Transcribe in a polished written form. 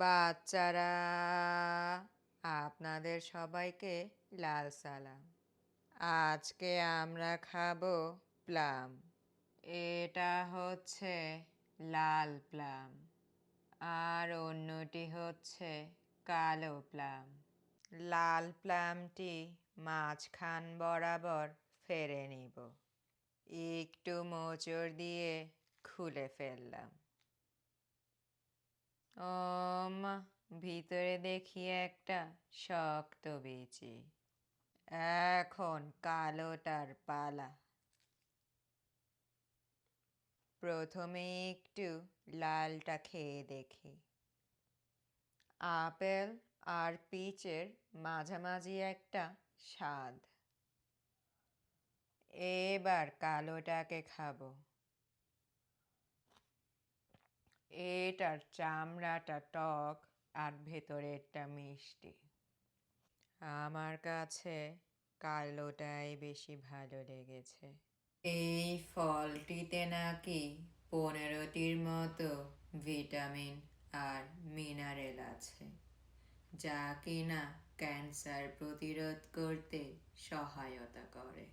বাচ্চারা, আপনাদের সবাইকে লাল সালাম। আজকে আমরা খাবো প্লাম। এটা হচ্ছে লাল প্লাম, আর অন্যটি হচ্ছে কালো প্লাম। লাল প্লামটি মাঝখান বরাবর ফেরে নিব। একটু মোচড় দিয়ে খুলে ফেললাম। ভিতরে দেখি একটা শক্ত বিচি। এখন কালোটার পালা। প্রথমে একটু লালটা খেয়ে দেখি। আপেল আর পিচের মাঝামাঝি একটা স্বাদ। এবার কালোটাকে খাবো। এটার চামড়াটা টক আর ভেতরেরটা মিষ্টি। আমার কাছে কালোটাই বেশি ভালো লেগেছে। এই ফলটিতে নাকি 15টির মতো ভিটামিন আর মিনারেল আছে, যা কিনা ক্যান্সার প্রতিরোধ করতে সহায়তা করে।